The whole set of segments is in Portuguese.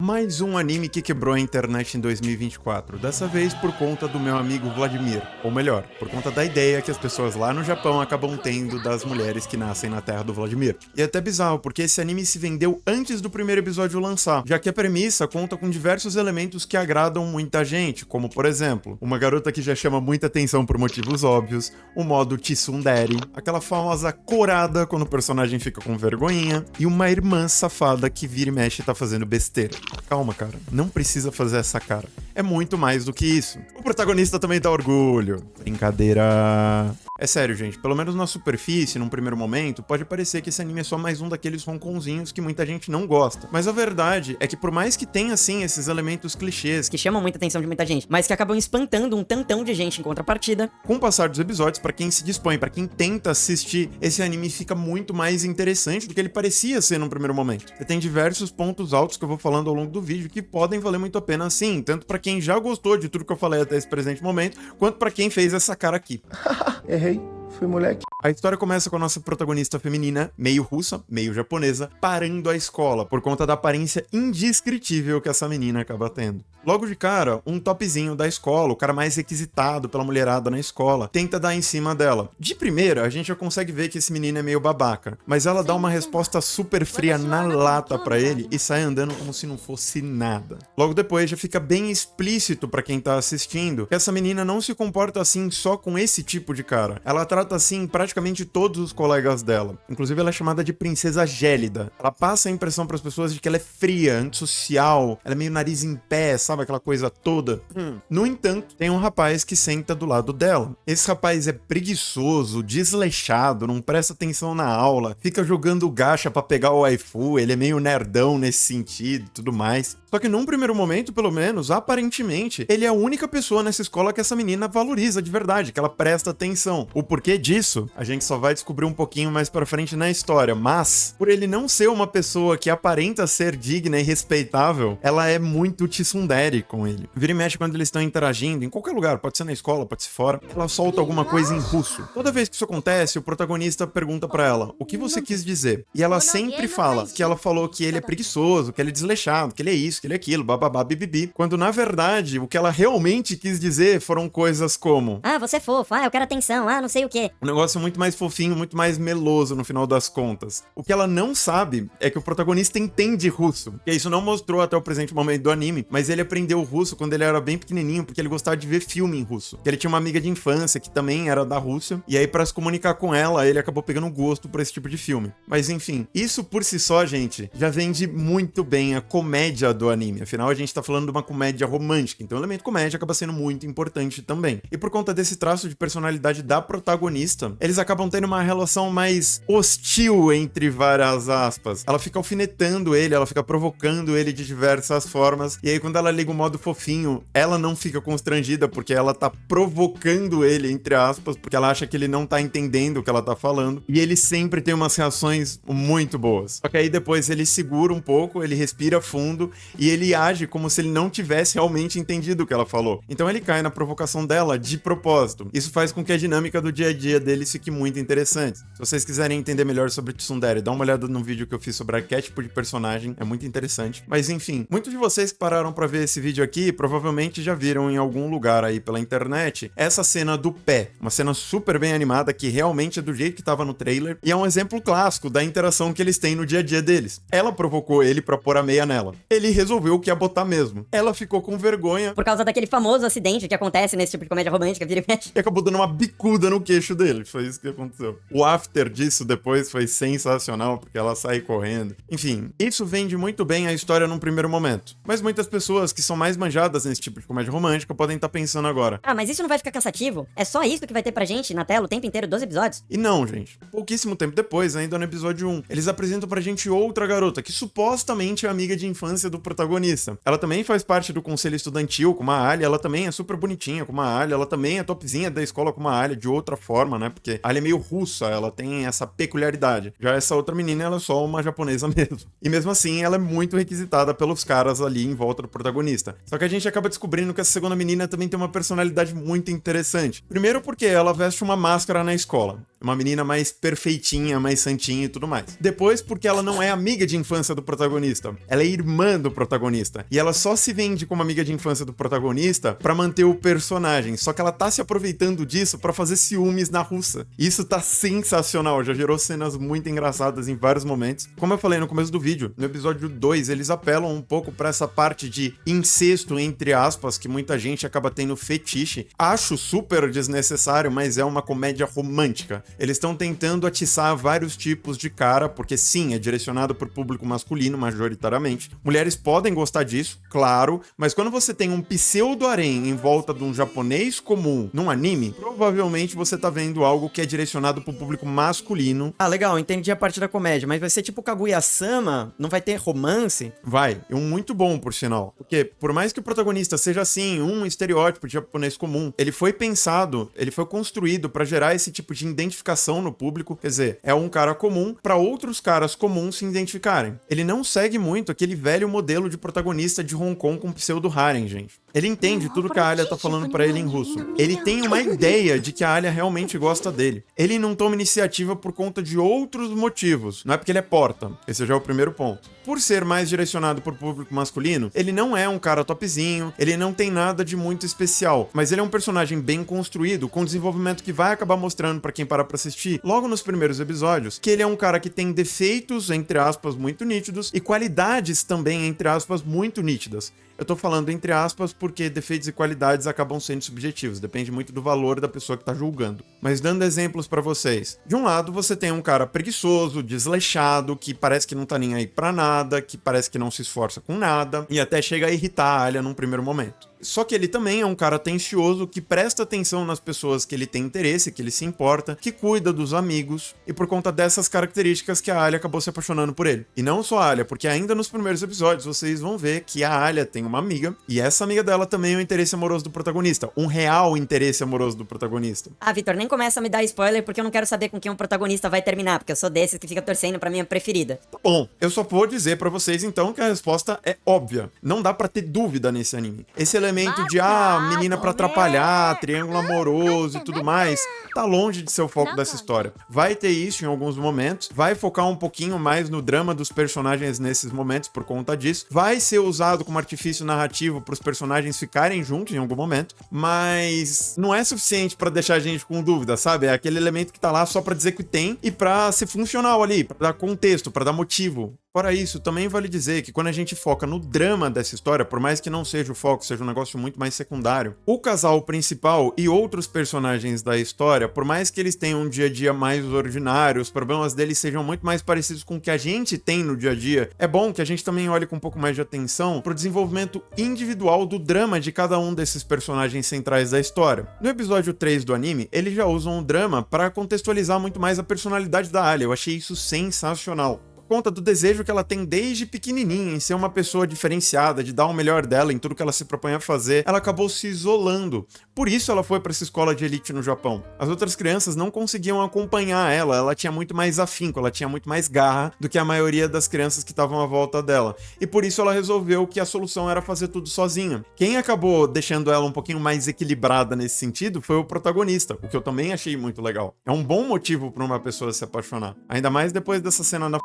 Mais um anime que quebrou a internet em 2024, dessa vez por conta do meu amigo Vladimir, ou melhor, por conta da ideia que as pessoas lá no Japão acabam tendo das mulheres que nascem na terra do Vladimir. E é até bizarro, porque esse anime se vendeu antes do primeiro episódio lançar, já que a premissa conta com diversos elementos que agradam muita gente, como por exemplo, uma garota que já chama muita atenção por motivos óbvios, o modo tsundere, aquela famosa corada quando o personagem fica com vergonhinha, e uma irmã safada que vira e mexe e tá fazendo besteira. Calma, cara, não precisa fazer essa cara. É muito mais do que isso. O protagonista também dá orgulho. Brincadeira. É sério, gente, pelo menos na superfície, num primeiro momento, pode parecer que esse anime é só mais um daqueles ronconzinhos que muita gente não gosta. Mas a verdade é que por mais que tenha, assim, esses elementos clichês que chamam muita atenção de muita gente, mas que acabam espantando um tantão de gente em contrapartida, com o passar dos episódios, pra quem se dispõe, pra quem tenta assistir, esse anime fica muito mais interessante do que ele parecia ser num primeiro momento. E tem diversos pontos altos que eu vou falando ao longo do vídeo que podem valer muito a pena, sim, tanto pra quem já gostou de tudo que eu falei até esse presente momento, quanto pra quem fez essa cara aqui. Errei, fui moleque. A história começa com a nossa protagonista feminina, meio russa, meio japonesa, parando a escola por conta da aparência indescritível que essa menina acaba tendo. Logo de cara, um topzinho da escola, o cara mais requisitado pela mulherada na escola, tenta dar em cima dela. De primeira, a gente já consegue ver que esse menino é meio babaca, mas ela dá uma resposta super fria na lata pra ele e sai andando como se não fosse nada. Logo depois, já fica bem explícito pra quem tá assistindo que essa menina não se comporta assim só com esse tipo de cara. Ela trata assim praticamente todos os colegas dela. Inclusive, ela é chamada de princesa gélida. Ela passa a impressão pras pessoas de que ela é fria, antissocial, ela é meio nariz em pé, sabe aquela coisa toda? No entanto, tem um rapaz que senta do lado dela. Esse rapaz é preguiçoso, desleixado, não presta atenção na aula, fica jogando gacha pra pegar o waifu, ele é meio nerdão nesse sentido e tudo mais. Só que num primeiro momento, pelo menos, aparentemente, ele é a única pessoa nessa escola que essa menina valoriza de verdade, que ela presta atenção. O porquê disso, a gente só vai descobrir um pouquinho mais pra frente na história, mas, por ele não ser uma pessoa que aparenta ser digna e respeitável, ela é muito tsundere com ele. Vira e mexe quando eles estão interagindo, em qualquer lugar, pode ser na escola, pode ser fora, ela solta alguma coisa em russo. Toda vez que isso acontece, o protagonista pergunta pra ela, o que você quis dizer? E ela sempre fala que ela falou que ele é preguiçoso, que ele é desleixado, que ele é isso, que ele é aquilo, bababá, bibibi. Quando, na verdade, o que ela realmente quis dizer foram coisas como: ah, você é fofo, ah, eu quero atenção, ah, não sei o quê. Um negócio muito mais fofinho, muito mais meloso no final das contas. O que ela não sabe é que o protagonista entende russo. Que isso não mostrou até o presente momento do anime, mas ele aprendeu russo quando ele era bem pequenininho, porque ele gostava de ver filme em russo. Que ele tinha uma amiga de infância que também era da Rússia, e aí pra se comunicar com ela, ele acabou pegando um gosto por esse tipo de filme. Mas enfim, isso por si só, gente, já vende muito bem a comédia do anime. Afinal, a gente tá falando de uma comédia romântica, então o elemento comédia acaba sendo muito importante também. E por conta desse traço de personalidade da protagonista, eles acabam tendo uma relação mais hostil, entre várias aspas. Ela fica alfinetando ele, ela fica provocando ele de diversas formas, e aí quando ela liga o modo fofinho, ela não fica constrangida, porque ela tá provocando ele, entre aspas, porque ela acha que ele não tá entendendo o que ela tá falando, e ele sempre tem umas reações muito boas. Só que aí depois ele segura um pouco, ele respira fundo, e ele age como se ele não tivesse realmente entendido o que ela falou. Então ele cai na provocação dela de propósito. Isso faz com que a dinâmica do dia a dia dele fique muito interessante. Se vocês quiserem entender melhor sobre tsundere, dá uma olhada no vídeo que eu fiz sobre arquétipo de personagem, é muito interessante. Mas enfim, muitos de vocês que pararam pra ver esse vídeo aqui, provavelmente já viram em algum lugar aí pela internet essa cena do pé. Uma cena super bem animada, que realmente é do jeito que tava no trailer, e é um exemplo clássico da interação que eles têm no dia a dia deles. Ela provocou ele pra pôr a meia nela. Ele resolveu que ia botar mesmo. Ela ficou com vergonha Por causa daquele famoso acidente que acontece nesse tipo de comédia romântica, vira e mexe. e acabou dando uma bicuda no queixo dele. Foi isso que aconteceu. O after disso depois foi sensacional, porque ela sai correndo. Enfim, isso vende muito bem a história num primeiro momento. Mas muitas pessoas que são mais manjadas nesse tipo de comédia romântica podem estar pensando agora: Ah, mas isso não vai ficar cansativo? É só isso que vai ter pra gente na tela o tempo inteiro, 12 episódios? e não, gente. Pouquíssimo tempo depois, ainda no episódio 1, eles apresentam pra gente outra garota, que supostamente é amiga de infância do protagonista. Ela também faz parte do conselho estudantil com uma Alha, ela também é super bonitinha com uma Alha, ela também é topzinha da escola com uma Alha, de outra forma, né? Porque A Alia é meio russa, ela tem essa peculiaridade. Já essa outra menina, ela é só uma japonesa mesmo. E mesmo assim, ela é muito requisitada pelos caras ali em volta do protagonista. Só que a gente acaba descobrindo que essa segunda menina também tem uma personalidade muito interessante. Primeiro porque ela veste uma máscara na escola. Uma menina mais perfeitinha, mais santinha e tudo mais. Depois porque ela não é amiga de infância do protagonista. Ela é irmã do protagonista. E ela só se vende como amiga de infância do protagonista pra manter o personagem. Só que ela tá se aproveitando disso pra fazer ciúmes na russa. Isso tá sensacional. Já gerou cenas muito engraçadas em vários momentos. Como eu falei no começo do vídeo, no episódio 2, eles apelam um pouco pra essa parte de incesto, entre aspas, que muita gente acaba tendo fetiche. Acho super desnecessário, mas é uma comédia romântica. Eles estão tentando atiçar vários tipos de cara, porque sim, é direcionado pro público masculino, majoritariamente. Mulheres podem gostar disso, claro, mas quando você tem um pseudo-harém em volta de um japonês comum num anime, provavelmente você tá vendo algo que é direcionado pro público masculino. Ah, legal, entendi a parte da comédia, mas vai ser tipo Kaguya-sama? Não vai ter romance? Vai, e um muito bom, por sinal. Porque, por mais que o protagonista seja, assim, um estereótipo de japonês comum, ele foi pensado, ele foi construído pra gerar esse tipo de identificação no público. Quer dizer, é um cara comum pra outros caras comuns se identificarem. Ele não segue muito aquele velho modelo de protagonista de Hong Kong com pseudo-harem, gente. Ele entende tudo que a Alia tá falando pra ele em russo. Ele tem uma ideia de que a Alia realmente gosta dele. Ele não toma iniciativa por conta de outros motivos. Não é porque ele é porta. Esse já é o primeiro ponto. Por ser mais direcionado pro público masculino, ele não é um cara topzinho, ele não tem nada de muito especial, mas ele é um personagem bem construído, com desenvolvimento que vai acabar mostrando pra quem parar pra assistir, logo nos primeiros episódios, que ele é um cara que tem defeitos, entre aspas, muito nítidos, e qualidades também, entre aspas, muito nítidas. Eu tô falando entre aspas porque defeitos e qualidades acabam sendo subjetivos, depende muito do valor da pessoa que tá julgando. Mas dando exemplos pra vocês. De um lado, você tem um cara preguiçoso, desleixado, que parece que não tá nem aí pra nada, que parece que não se esforça com nada, e até chega a irritar a Alia num primeiro momento. Só que ele também é um cara atencioso, que presta atenção nas pessoas que ele tem interesse, que ele se importa, que cuida dos amigos, e por conta dessas características que a Alia acabou se apaixonando por ele. E não só a Alia, porque ainda nos primeiros episódios vocês vão ver que a Alia tem uma amiga, e essa amiga dela também é o interesse amoroso do protagonista, um real interesse amoroso do protagonista. Ah, Vitor, nem começa a me dar spoiler porque eu não quero saber com quem o protagonista vai terminar, porque eu sou desses que fica torcendo pra minha preferida. Tá bom, eu só vou dizer pra vocês então que a resposta é óbvia. Não dá pra ter dúvida nesse anime. Esse elemento de, menina pra atrapalhar, triângulo amoroso e tudo mais, tá longe de ser o foco dessa história. Vai ter isso em alguns momentos, vai focar um pouquinho mais no drama dos personagens nesses momentos por conta disso, vai ser usado como artifício narrativo pros personagens ficarem juntos em algum momento, mas não é suficiente pra deixar a gente com dúvida, sabe? É aquele elemento que tá lá só pra dizer que tem e pra ser funcional ali, pra dar contexto, pra dar motivo. Fora isso, também vale dizer que quando a gente foca no drama dessa história, por mais que não seja o foco, seja um negócio muito mais secundário, o casal principal e outros personagens da história, por mais que eles tenham um dia a dia mais ordinário, os problemas deles sejam muito mais parecidos com o que a gente tem no dia a dia, é bom que a gente também olhe com um pouco mais de atenção pro desenvolvimento individual do drama de cada um desses personagens centrais da história. No episódio 3 do anime, eles já usam o drama para contextualizar muito mais a personalidade da Alia. Eu achei isso sensacional. Conta do desejo que ela tem desde pequenininha em ser uma pessoa diferenciada, de dar o melhor dela em tudo que ela se propõe a fazer, ela acabou se isolando. Por isso ela foi para essa escola de elite no Japão. As outras crianças não conseguiam acompanhar ela tinha muito mais afinco, ela tinha muito mais garra do que a maioria das crianças que estavam à volta dela. E por isso ela resolveu que a solução era fazer tudo sozinha. Quem acabou deixando ela um pouquinho mais equilibrada nesse sentido foi o protagonista, o que eu também achei muito legal. É um bom motivo para uma pessoa se apaixonar. Ainda mais depois dessa cena na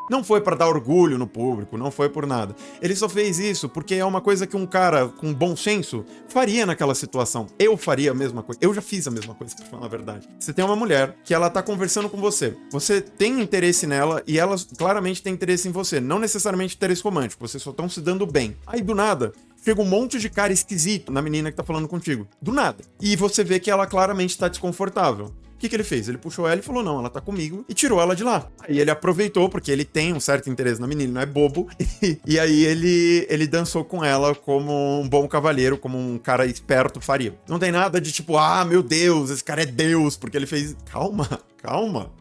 Não foi pra dar orgulho no público, não foi por nada. Ele só fez isso porque é uma coisa que um cara com bom senso faria naquela situação. Eu faria a mesma coisa. Eu já fiz a mesma coisa, pra falar a verdade. Você tem uma mulher que ela tá conversando com você. Você tem interesse nela e ela claramente tem interesse em você. Não necessariamente interesse romântico, vocês só estão se dando bem. Aí do nada, chega um monte de cara esquisito na menina que tá falando contigo. Do nada. E você vê que ela claramente tá desconfortável. O que ele fez? Ele puxou ela e falou, não, ela tá comigo, e tirou ela de lá. Aí ele aproveitou, porque ele tem um certo interesse na menina, não é bobo, e aí ele dançou com ela como um bom cavalheiro, como um cara esperto faria. Não tem nada de tipo, meu Deus, esse cara é Deus, porque ele fez... calma.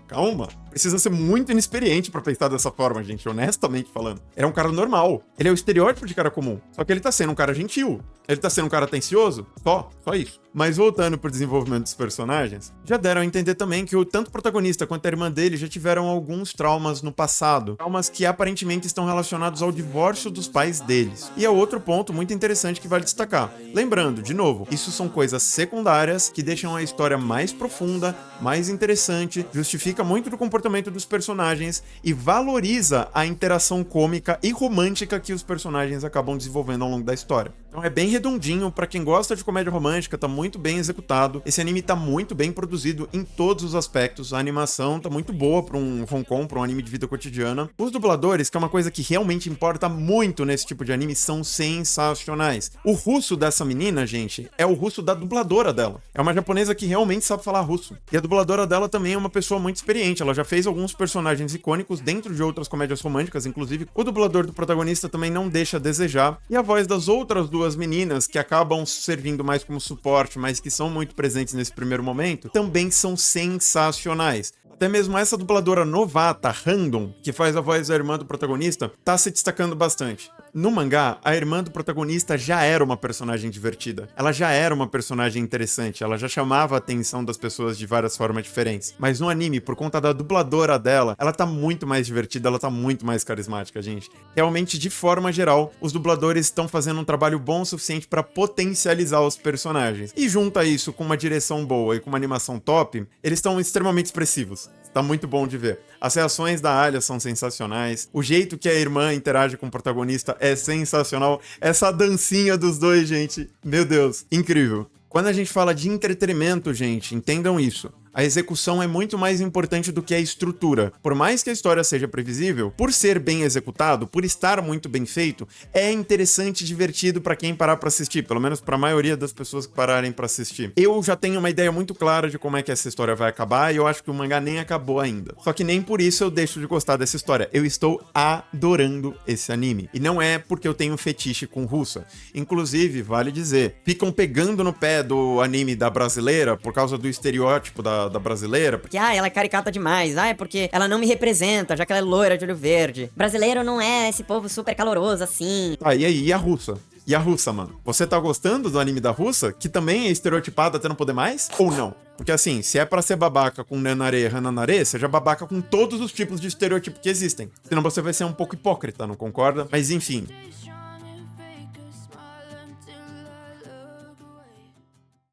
Precisa ser muito inexperiente pra pensar dessa forma, gente, honestamente falando. Ele é um cara normal. Ele é o estereótipo de cara comum. Só que ele tá sendo um cara gentil. Ele tá sendo um cara atencioso. Só isso. Mas voltando pro desenvolvimento dos personagens, já deram a entender também que tanto o protagonista quanto a irmã dele já tiveram alguns traumas no passado. Traumas que aparentemente estão relacionados ao divórcio dos pais deles. E é outro ponto muito interessante que vale destacar. Lembrando, de novo, isso são coisas secundárias que deixam a história mais profunda, mais interessante, justifica muito do comportamento dos personagens e valoriza a interação cômica e romântica que os personagens acabam desenvolvendo ao longo da história. Então é bem redondinho, pra quem gosta de comédia romântica, tá muito bem executado. Esse anime tá muito bem produzido em todos os aspectos. A animação tá muito boa pra um Hong Kong, pra um anime de vida cotidiana. Os dubladores, que é uma coisa que realmente importa muito nesse tipo de anime, são sensacionais. O russo dessa menina, gente, é o russo da dubladora dela. É uma japonesa que realmente sabe falar russo. E a dubladora dela também é uma pessoa muito experiente. Ela já fez alguns personagens icônicos dentro de outras comédias românticas, inclusive o dublador do protagonista também não deixa a desejar. E a voz das outras duas meninas, que acabam servindo mais como suporte, mas que são muito presentes nesse primeiro momento, também são sensacionais. Até mesmo essa dubladora novata, Random, que faz a voz da irmã do protagonista, tá se destacando bastante. No mangá, a irmã do protagonista já era uma personagem divertida. Ela já era uma personagem interessante, ela já chamava a atenção das pessoas de várias formas diferentes. Mas no anime, por conta da dubladora dela, ela tá muito mais divertida, ela tá muito mais carismática, gente. Realmente, de forma geral, os dubladores estão fazendo um trabalho bom o suficiente para potencializar os personagens. E junta isso com uma direção boa e com uma animação top, eles estão extremamente expressivos. Tá muito bom de ver. As reações da Alya são sensacionais. O jeito que a irmã interage com o protagonista é sensacional. Essa dancinha dos dois, gente. Meu Deus, incrível. Quando a gente fala de entretenimento, gente, entendam isso. A execução é muito mais importante do que a estrutura. Por mais que a história seja previsível, por ser bem executado, por estar muito bem feito, é interessante e divertido pra quem parar pra assistir, pelo menos pra maioria das pessoas que pararem pra assistir. Eu já tenho uma ideia muito clara de como é que essa história vai acabar e eu acho que o mangá nem acabou ainda. Só que nem por isso eu deixo de gostar dessa história. Eu estou adorando esse anime. E não é porque eu tenho fetiche com russa. Inclusive, vale dizer, ficam pegando no pé do anime da brasileira por causa do estereótipo da brasileira. Porque, ela é caricata demais. É porque ela não me representa, já que ela é loira de olho verde. Brasileiro não é esse povo super caloroso assim. Ah, e aí, e a russa? E a russa, mano? Você tá gostando do anime da russa? Que também é estereotipado até não poder mais? Ou não? Porque assim, se é pra ser babaca com Nenare e Hananare, seja babaca com todos os tipos de estereotipo que existem. Senão você vai ser um pouco hipócrita, não concorda? Mas enfim,